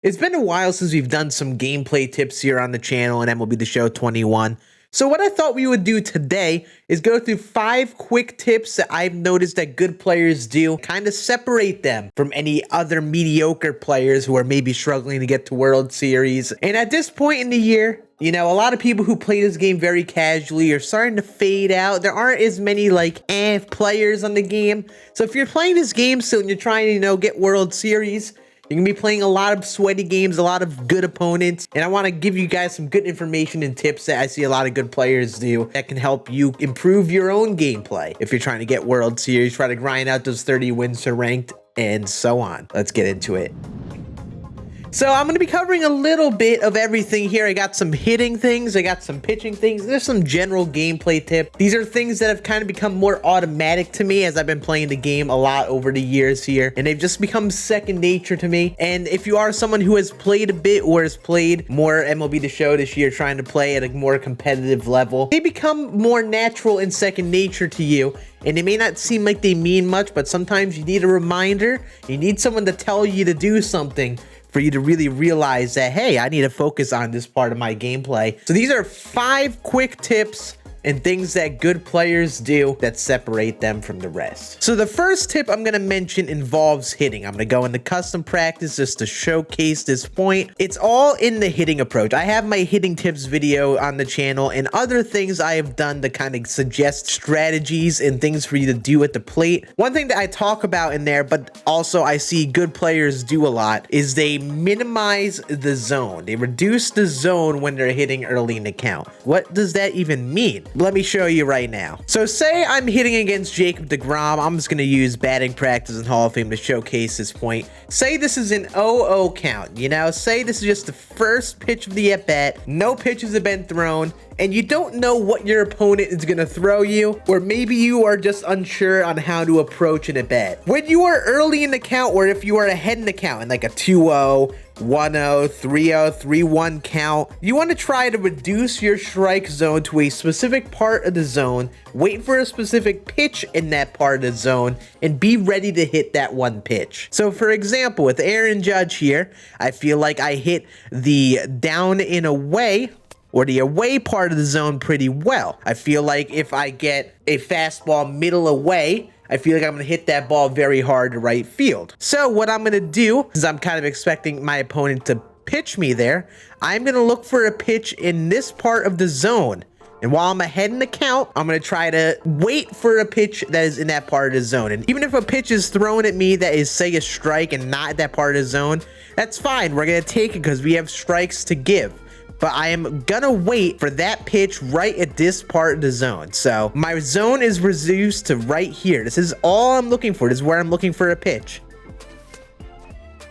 It's been a while since we've done some gameplay tips here on the channel in MLB The Show 21. So what I thought we would do today is go through 5 quick tips that I've noticed that good players do, kind of separate them from any other mediocre players who are maybe struggling to get to World Series. And at this point in the year, you know, a lot of people who play this game very casually are starting to fade out. There aren't as many players on the game. So if you're playing this game still and you're trying to, you know, get World Series, you're going to be playing a lot of sweaty games, a lot of good opponents, and I want to give you guys some good information and tips that I see a lot of good players do that can help you improve your own gameplay if you're trying to get World Series, try to grind out those 30 wins to ranked, and so on. Let's get into it. So I'm going to be covering a little bit of everything here. I got some hitting things, I got some pitching things, there's some general gameplay tips. These are things that have kind of become more automatic to me as I've been playing the game a lot over the years here, and they've just become second nature to me. And if you are someone who has played a bit or has played more MLB The Show this year, trying to play at a more competitive level, they become more natural and second nature to you. And it may not seem like they mean much, but sometimes you need a reminder. You need someone to tell you to do something for you to really realize that, hey, I need to focus on this part of my gameplay. So these are 5 quick tips and things that good players do that separate them from the rest. So the first tip I'm gonna mention involves hitting. I'm gonna go into custom practice just to showcase this point. It's all in the hitting approach. I have my hitting tips video on the channel and other things I have done to kind of suggest strategies and things for you to do at the plate. One thing that I talk about in there, but also I see good players do a lot, is they minimize the zone. They reduce the zone when they're hitting early in the count. What does that even mean? Let me show you right now. So say I'm hitting against Jacob deGrom. I'm just going to use batting practice and Hall of Fame to showcase this point. Say this is an 0-0 count, you know? Say this is just the first pitch of the at-bat. No pitches have been thrown, and you don't know what your opponent is going to throw you, or maybe you are just unsure on how to approach an at-bat. When you are early in the count, or if you are ahead in the count, in like a 2-0, 1-0, 3-0, 3-1 count, you want to try to reduce your strike zone to a specific part of the zone, wait for a specific pitch in that part of the zone, and be ready to hit that one pitch. So for example, with Aaron Judge here, I feel like I hit the down and away, or the away part of the zone pretty well. I feel like if I get a fastball middle away, I feel like I'm going to hit that ball very hard to right field. So what I'm going to do, since I'm kind of expecting my opponent to pitch me there, I'm going to look for a pitch in this part of the zone. And while I'm ahead in the count, I'm going to try to wait for a pitch that is in that part of the zone. And even if a pitch is thrown at me that is, say, a strike and not at that part of the zone, that's fine. We're going to take it because we have strikes to give. But I am gonna wait for that pitch right at this part of the zone. So my zone is reduced to right here. This is all I'm looking for. This is where I'm looking for a pitch.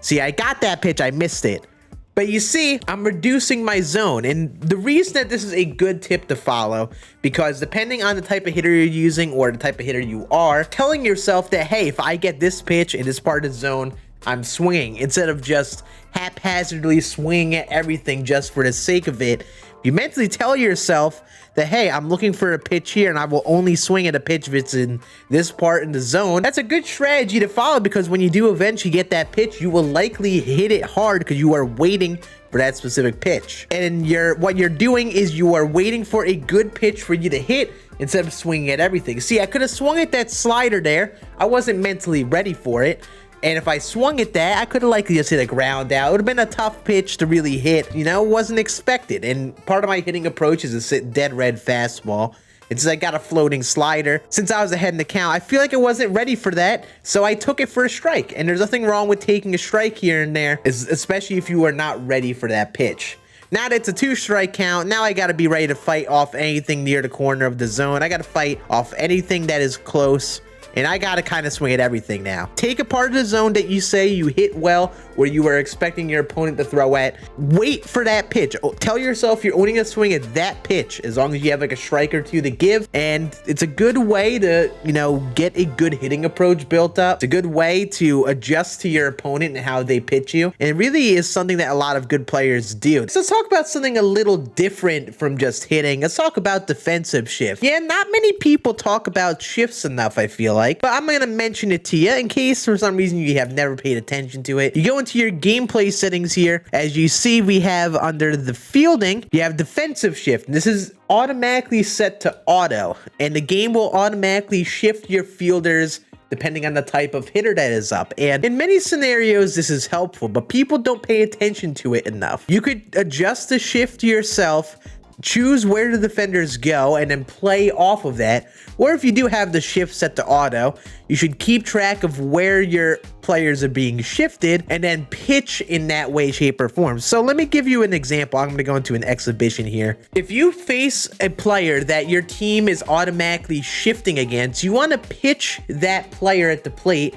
See, I got that pitch, I missed it. But you see, I'm reducing my zone. And the reason that this is a good tip to follow, because depending on the type of hitter you're using or the type of hitter you are, telling yourself that, hey, if I get this pitch in this part of the zone, I'm swinging, instead of just haphazardly swinging at everything just for the sake of it. You mentally tell yourself that, hey, I'm looking for a pitch here and I will only swing at a pitch if it's in this part in the zone. That's a good strategy to follow, because when you do eventually get that pitch, you will likely hit it hard because you are waiting for that specific pitch. And what you're doing is you are waiting for a good pitch for you to hit instead of swinging at everything. See, I could have swung at that slider there. I wasn't mentally ready for it. And if I swung at that, I could have likely just hit a ground out. It would have been a tough pitch to really hit. You know, wasn't expected. And part of my hitting approach is to sit dead red fastball. And since I got a floating slider, since I was ahead in the count, I feel like I wasn't ready for that. So I took it for a strike. And there's nothing wrong with taking a strike here and there, especially if you are not ready for that pitch. Now that it's a 2-strike count, now I got to be ready to fight off anything near the corner of the zone. I got to fight off anything that is close. And I gotta kind of swing at everything now. Take a part of the zone that you say you hit well, or you are expecting your opponent to throw at. Wait for that pitch. Tell yourself you're only gonna swing at that pitch as long as you have like a strike or two to give. And it's a good way to, you know, get a good hitting approach built up. It's a good way to adjust to your opponent and how they pitch you. And it really is something that a lot of good players do. So let's talk about something a little different from just hitting. Let's talk about defensive shift. Yeah, not many people talk about shifts enough, I feel like. like, but I'm going to mention it to you in case for some reason you have never paid attention to it. You go into your gameplay settings here. As you see, we have under the fielding, you have defensive shift. This is automatically set to auto, and the game will automatically shift your fielders depending on the type of hitter that is up. And in many scenarios, this is helpful, but people don't pay attention to it enough. You could adjust the shift yourself, choose where the defenders go, and then play off of that. Or if you do have the shift set to auto, you should keep track of where your players are being shifted and then pitch in that way, shape, or form. So let me give you an example. I'm going to go into an exhibition here. If you face a player that your team is automatically shifting against, you want to pitch that player at the plate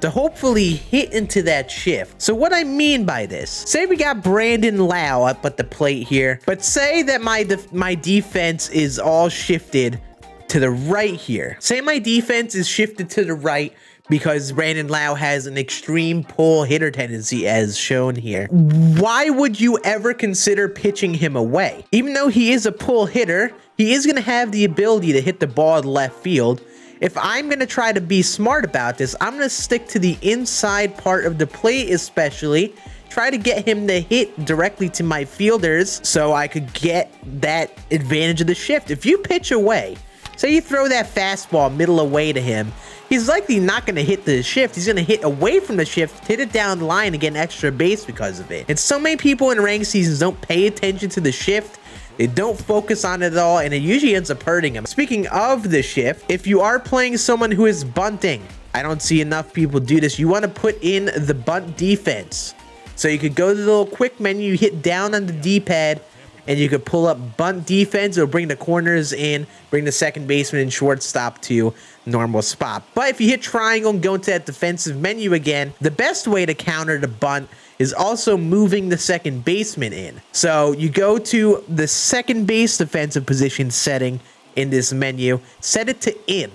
to hopefully hit into that shift. So what I mean by this, say we got Brandon Lau up at the plate here, but say that my defense is all shifted to the right here. Say my defense is shifted to the right because Brandon Lau has an extreme pull hitter tendency as shown here. Why would you ever consider pitching him away? Even though he is a pull hitter, he is going to have the ability to hit the ball to left field. If I'm going to try to be smart about this, I'm going to stick to the inside part of the plate especially, try to get him to hit directly to my fielders so I could get that advantage of the shift. If you pitch away, say you throw that fastball middle away to him, he's likely not going to hit the shift. He's going to hit away from the shift, hit it down the line, and get an extra base because of it. And so many people in ranked seasons don't pay attention to the shift. They don't focus on it at all, and it usually ends up hurting them. Speaking of the shift, if you are playing someone who is bunting, I don't see enough people do this. You want to put in the bunt defense. So you could go to the little quick menu, you hit down on the D-pad, and you could pull up bunt defense or bring the corners in, bring the second baseman and shortstop to normal spot. But if you hit triangle and go into that defensive menu again, the best way to counter the bunt is also moving the second baseman in. So you go to the second base defensive position setting in this menu, set it to in.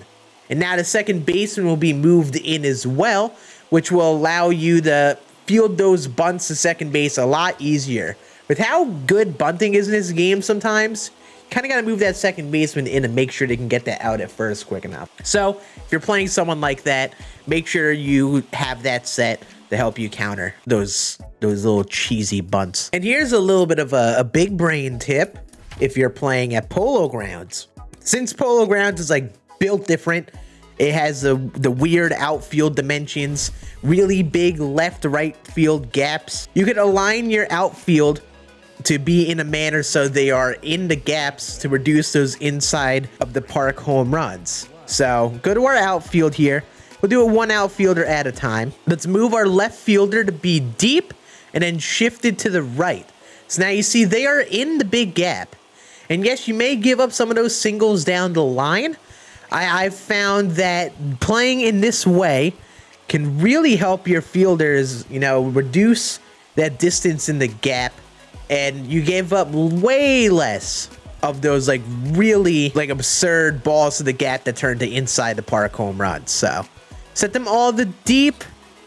And now the second baseman will be moved in as well, which will allow you to field those bunts to second base a lot easier. With how good bunting is in this game sometimes, you kind of got to move that second baseman in and make sure they can get that out at first quick enough. So if you're playing someone like that, make sure you have that set to help you counter those little cheesy bunts. And here's a little bit of a big brain tip if you're playing at Polo Grounds. Since Polo Grounds is like built different, it has the weird outfield dimensions, really big left-right field gaps. You could align your outfield to be in a manner so they are in the gaps to reduce those inside of the park home runs. So go to our outfield here. We'll do it one outfielder at a time. Let's move our left fielder to be deep and then shifted to the right. So now you see they are in the big gap. And yes, you may give up some of those singles down the line. I've found that playing in this way can really help your fielders, reduce that distance in the gap, and you gave up way less of those really absurd balls to the gap that turn to inside the park home runs. So set them all to deep,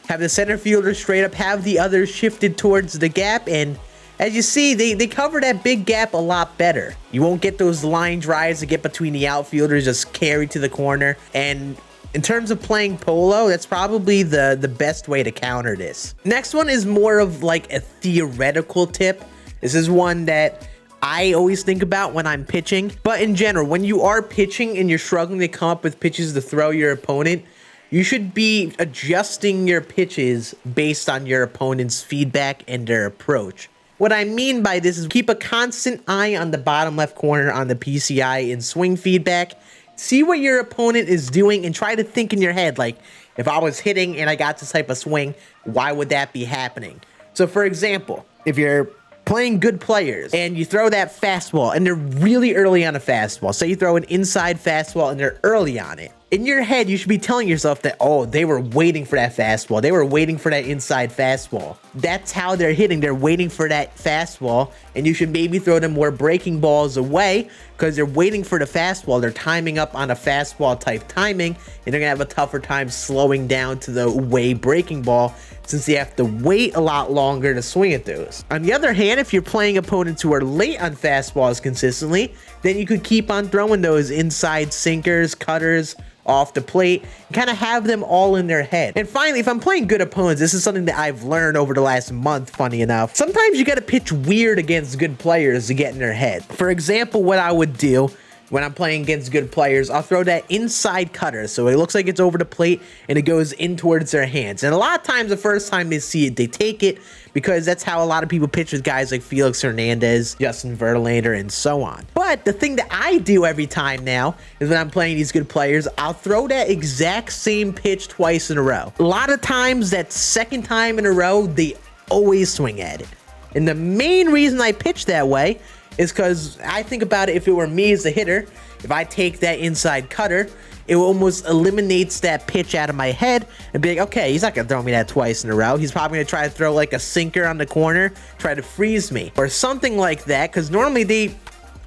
have the center fielder straight up, have the others shifted towards the gap, and as you see, they cover that big gap a lot better. You won't get those line drives that get between the outfielders, just carry to the corner. And in terms of playing polo, that's probably the best way to counter this. Next one is more of like a theoretical tip. This is one that I always think about when I'm pitching. But in general, when you are pitching and you're struggling to come up with pitches to throw your opponent, you should be adjusting your pitches based on your opponent's feedback and their approach. What I mean by this is keep a constant eye on the bottom left corner on the PCI and swing feedback. See what your opponent is doing and try to think in your head, like, if I was hitting and I got this type of swing, why would that be happening? So for example, if you're playing good players and you throw that fastball and they're really early on a fastball, say you throw an inside fastball and they're early on it, in your head, you should be telling yourself that, oh, they were waiting for that fastball. They were waiting for that inside fastball. That's how they're hitting. They're waiting for that fastball, and you should maybe throw them more breaking balls away because they're waiting for the fastball. They're timing up on a fastball type timing, and they're going to have a tougher time slowing down to the away breaking ball since they have to wait a lot longer to swing at those. On the other hand, if you're playing opponents who are late on fastballs consistently, then you could keep on throwing those inside sinkers, cutters, off the plate, and kind of have them all in their head. And finally, if I'm playing good opponents, this is something that I've learned over the last month, funny enough. Sometimes you got to pitch weird against good players to get in their head. For example, what I would do when I'm playing against good players, I'll throw that inside cutter, so it looks like it's over the plate and it goes in towards their hands. And a lot of times, the first time they see it, they take it, because that's how a lot of people pitch with guys like Felix Hernandez, Justin Verlander, and so on. But the thing that I do every time now is when I'm playing these good players, I'll throw that exact same pitch twice in a row. A lot of times, that second time in a row, they always swing at it. And the main reason I pitch that way is because I think about it, if it were me as a hitter, if I take that inside cutter, it almost eliminates that pitch out of my head and be like, okay, he's not going to throw me that twice in a row. He's probably going to try to throw like a sinker on the corner, try to freeze me or something like that, because normally they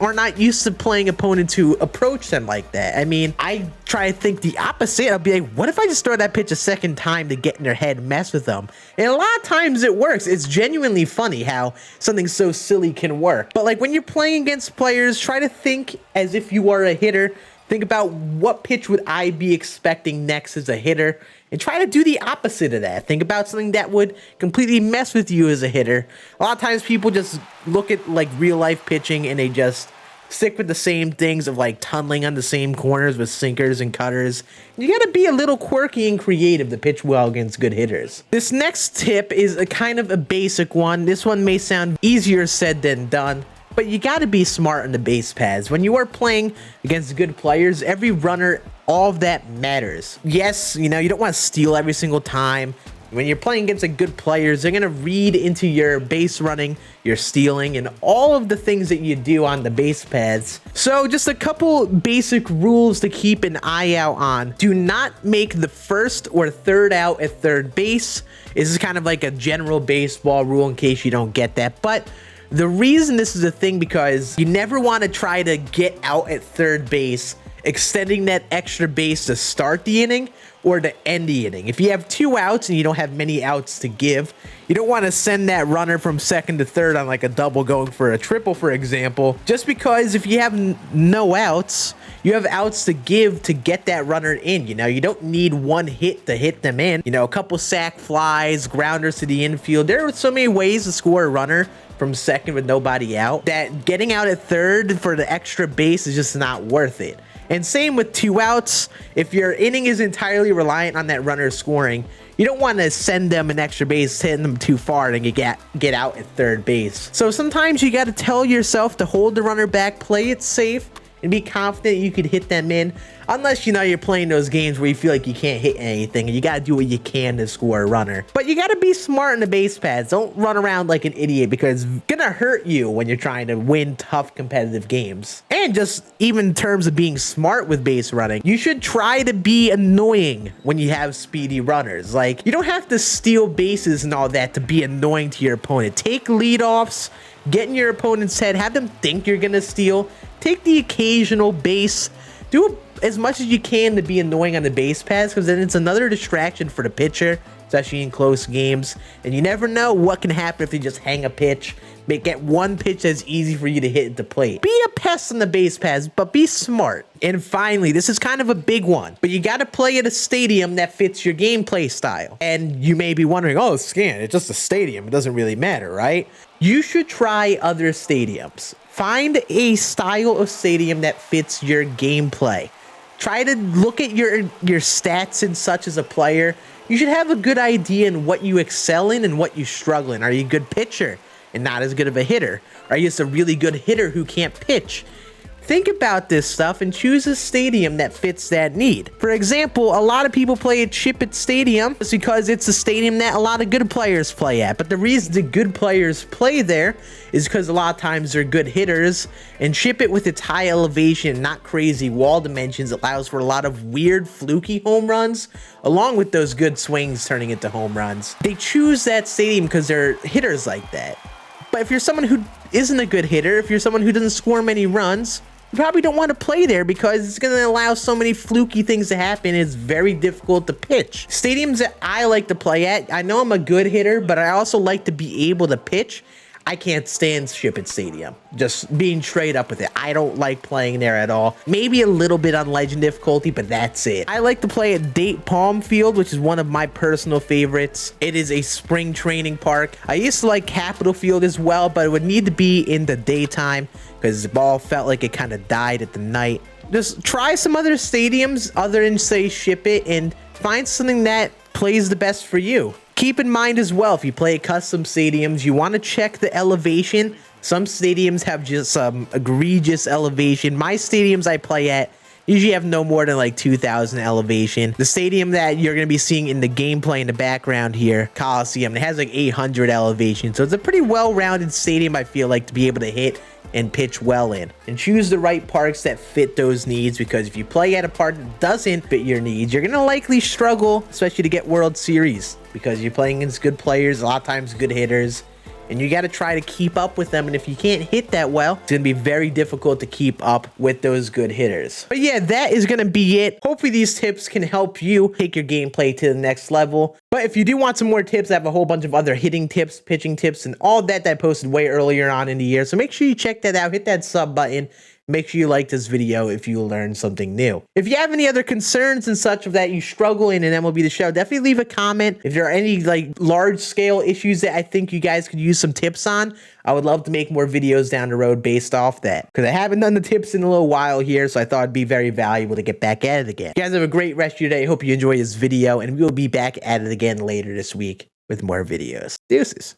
are not used to playing opponents who approach them like that. I mean, I try to think the opposite. I'll be like, what if I just throw that pitch a second time to get in their head and mess with them? And a lot of times it works. It's genuinely funny how something so silly can work. But like when you're playing against players, try to think as if you are a hitter. Think about what pitch would I be expecting next as a hitter, and try to do the opposite of that. Think about something that would completely mess with you as a hitter. A lot of times people just look at like real life pitching and they just stick with the same things of like tunneling on the same corners with sinkers and cutters. You got to be a little quirky and creative to pitch well against good hitters. This next tip is a kind of a basic one. This one may sound easier said than done, but you got to be smart on the base paths. When you are playing against good players, every runner, all of that matters. Yes, you know, you don't want to steal every single time. When you're playing against good players, they're going to read into your base running, your stealing, and all of the things that you do on the base paths. So just a couple basic rules to keep an eye out on. Do not make the first or third out at third base. This is kind of like a general baseball rule in case you don't get that. But the reason this is a thing, because you never want to try to get out at third base, extending that extra base to start the inning or to end the inning. If you have 2 outs and you don't have many outs to give, you don't want to send that runner from second to third on like a double going for a triple, for example, just because if you have no outs, you have outs to give to get that runner in. You know, you don't need one hit to hit them in. You know, a couple sac flies, grounders to the infield. There are so many ways to score a runner from second with nobody out that getting out at third for the extra base is just not worth it. And same with 2 outs. If your inning is entirely reliant on that runner scoring, you don't want to send them an extra base, hitting them too far, and you get out at third base. So sometimes you got to tell yourself to hold the runner back, play it safe, and be confident you could hit them in, unless you know you're playing those games where you feel like you can't hit anything and you got to do what you can to score a runner. But you got to be smart in the base paths. Don't run around like an idiot, because it's gonna hurt you when you're trying to win tough competitive games. And just even in terms of being smart with base running, you should try to be annoying when you have speedy runners. Like, you don't have to steal bases and all that to be annoying to your opponent. Take leadoffs, get in your opponent's head, have them think you're gonna steal, take the occasional base, do as much as you can to be annoying on the base paths, because then it's another distraction for the pitcher, especially in close games. And you never know what can happen if they just hang a pitch, get one pitch that's easy for you to hit at the plate. Be a pest on the base paths, but be smart. And finally, this is kind of a big one, but you got to play at a stadium that fits your gameplay style. And you may be wondering, oh, Scan, it's just a stadium, it doesn't really matter, right? You should try other stadiums. Find a style of stadium that fits your gameplay. Try to look at your stats and such as a player. You should have a good idea in what you excel in and what you struggle in. Are you a good pitcher and not as good of a hitter? Are you just a really good hitter who can't pitch? Think about this stuff and choose a stadium that fits that need. For example, a lot of people play at Chip Stadium just because it's a stadium that a lot of good players play at. But the reason the good players play there is because a lot of times they're good hitters, and Chip with its high elevation, not crazy wall dimensions, allows for a lot of weird fluky home runs, along with those good swings turning into home runs. They choose that stadium because they're hitters like that. But if you're someone who isn't a good hitter, if you're someone who doesn't score many runs, you probably don't want to play there because it's going to allow so many fluky things to happen. It's very difficult to pitch. Stadiums that I like to play at, I know I'm a good hitter, but I also like to be able to pitch. I can't stand Ship-It Stadium. Just being straight up with it. I don't like playing there at all. Maybe a little bit on Legend difficulty, but that's it. I like to play at Date Palm Field, which is one of my personal favorites. It is a spring training park. I used to like Capitol Field as well, but it would need to be in the daytime because the ball felt like it kind of died at the night. Just try some other stadiums other than, say, Ship-It, and find something that plays the best for you. Keep in mind as well, if you play custom stadiums, you want to check the elevation. Some stadiums have just some egregious elevation. My stadiums I play at usually have no more than like 2,000 elevation. The stadium that you're going to be seeing in the gameplay in the background here, Coliseum, it has like 800 elevation. So it's a pretty well-rounded stadium, I feel like, to be able to hit and pitch well in. And choose the right parks that fit those needs, because if you play at a park that doesn't fit your needs, you're going to likely struggle, especially to get World Series, because you're playing against good players, a lot of times good hitters, and you got to try to keep up with them. And if you can't hit that well, it's going to be very difficult to keep up with those good hitters. But yeah, that is going to be it. Hopefully these tips can help you take your gameplay to the next level. But if you do want some more tips, I have a whole bunch of other hitting tips, pitching tips, and all that I posted way earlier on in the year. So make sure you check that out. Hit that sub button. Make sure you like this video if you learned something new. If you have any other concerns and such of that you struggle in an MLB The Show, definitely leave a comment. If there are any like large scale issues that I think you guys could use some tips on, I would love to make more videos down the road based off that, because I haven't done the tips in a little while here, so I thought it'd be very valuable to get back at it again. You guys have a great rest of your day. Hope you enjoy this video, and we will be back at it again later this week with more videos. Deuces.